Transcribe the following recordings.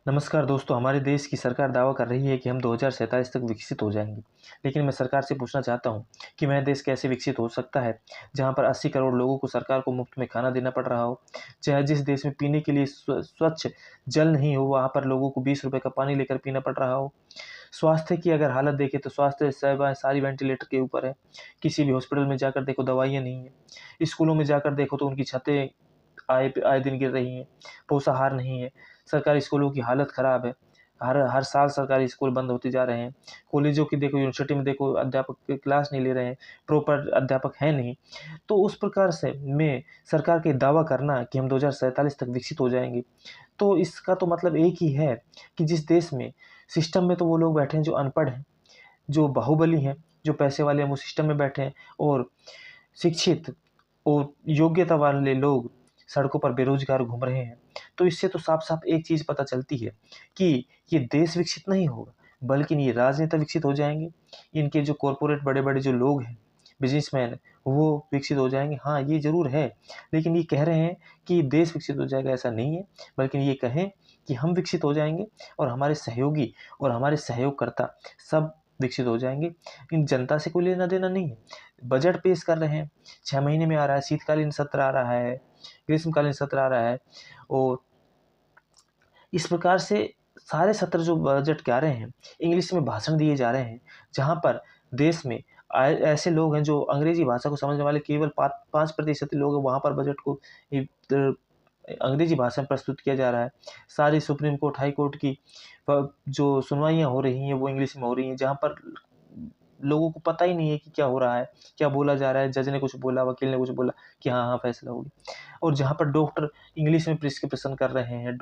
नमस्कार दोस्तों, हमारे देश की सरकार दावा कर रही है कि हम 2047 तक विकसित हो जाएंगे। लेकिन मैं सरकार से पूछना चाहता हूं कि मेरा देश कैसे विकसित हो सकता है जहां पर 80 करोड़ लोगों को सरकार को मुफ्त में खाना देना पड़ रहा हो, चाहे जिस देश में पीने के लिए स्वच्छ जल नहीं हो वहां पर लोगों को 20 रुपए का पानी लेकर पीना पड़ रहा हो। स्वास्थ्य की अगर हालत देखें तो स्वास्थ्य सेवाएं सारी वेंटिलेटर के ऊपर है। किसी भी हॉस्पिटल में जाकर देखो दवाइयाँ नहीं है। स्कूलों में जाकर देखो तो उनकी छतें आए आए दिन गिर रही हैं। पोषाहार नहीं है। सरकारी स्कूलों की हालत ख़राब है। हर हर साल सरकारी स्कूल बंद होते जा रहे हैं। कॉलेजों की देखो, यूनिवर्सिटी में देखो, अध्यापक क्लास नहीं ले रहे हैं, प्रॉपर अध्यापक हैं नहीं। तो उस प्रकार से में सरकार के दावा करना कि हम 2047 तक विकसित हो जाएंगे, तो इसका तो मतलब एक ही है कि जिस देश में सिस्टम में तो वो लोग बैठे हैं जो अनपढ़ हैं, जो बाहुबली हैं, जो पैसे वाले हैं, वो सिस्टम में बैठे हैं, और शिक्षित और योग्यता वाले लोग सड़कों पर बेरोजगार घूम रहे हैं। तो इससे तो साफ-साफ एक चीज़ पता चलती है कि ये देश विकसित नहीं होगा, बल्कि ये राजनेता विकसित हो जाएँगे। इनके जो कॉर्पोरेट बड़े-बड़े जो लोग हैं, बिज़नेसमैन, वो विकसित हो जाएँगे। हाँ, ये ज़रूर है, लेकिन ये कह रहे हैं कि देश विकसित हो जाएगा, ऐसा नहीं है। बल्कि ये कहें कि हम विकसित हो जाएँगे और हमारे सहयोगी और हमारे सहयोगकर्ता सब विकसित हो जाएँगे। इन जनता से कोई लेना-देना नहीं है। बजट पेश कर रहे हैं, 6 महीने में आ रहा है, शीतकालीन सत्र आ रहा है, ग्रीष्मकालीन सत्र आ रहा है, और इस प्रकार से सारे सत्र जो बजट के आ रहे हैं, इंग्लिश में भाषण दिए जा रहे हैं, जहाँ पर देश में ऐसे लोग हैं जो अंग्रेजी भाषा को समझने वाले केवल 5% लोग हैं, वहाँ पर बजट को अंग्रेजी भाषा में प्रस्तुत किया जा रहा है। सारी सुप्रीम कोर्ट, हाई कोर्ट की जो सुनवाइयाँ हो रही हैं वो इंग्लिश में हो रही हैं, जहाँ पर लोगों को पता ही नहीं है कि क्या हो रहा है, क्या बोला जा रहा है। जज ने कुछ बोला, वकील ने कुछ बोला कि हाँ, हाँ फैसला हो गया। और जहाँ पर डॉक्टर इंग्लिश में प्रिस्क्रिप्शन कर रहे हैं,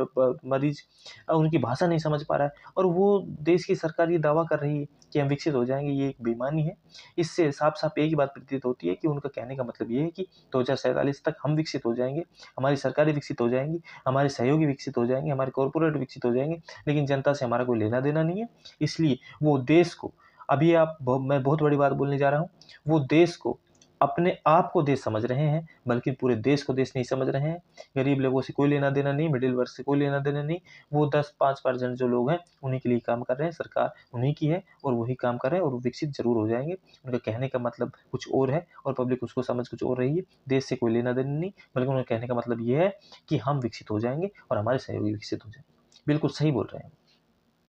मरीज उनकी भाषा नहीं समझ पा रहा है, और वो देश की सरकार ये दावा कर रही है कि हम विकसित हो जाएँगे, ये एक बेईमानी है। इससे साफ-साफ एक ही बात प्रतीत होती है कि उनका कहने का मतलब ये है कि 2047 तक हम विकसित हो जाएँगे, हमारी सरकारें विकसित हो जाएँगी, हमारे सहयोगी विकसित हो जाएँगे, हमारे कॉर्पोरेट विकसित हो जाएँगे, लेकिन जनता से हमारा कोई लेना-देना नहीं है। इसलिए वो देश को, अभी मैं बहुत बड़ी बात बोलने जा रहा हूँ, वो देश को, अपने आप को देश समझ रहे हैं, बल्कि पूरे देश को देश नहीं समझ रहे हैं। गरीब लोगों से कोई लेना-देना नहीं, मिडिल वर्ग से कोई लेना-देना नहीं। वो 10-5% जो लोग हैं, उन्हीं के लिए काम कर रहे हैं, सरकार उन्हीं की है और वही काम कर रहे हैं, और वो विकसित ज़रूर हो जाएँगे। उनका कहने का मतलब कुछ और है और पब्लिक उसको समझ कुछ और रही है। देश से कोई लेना-देना नहीं, बल्कि उनका कहने का मतलब ये है कि हम विकसित हो जाएँगे और हमारे सहयोगी विकसित हो जाएँगे। बिल्कुल सही बोल रहे हैं।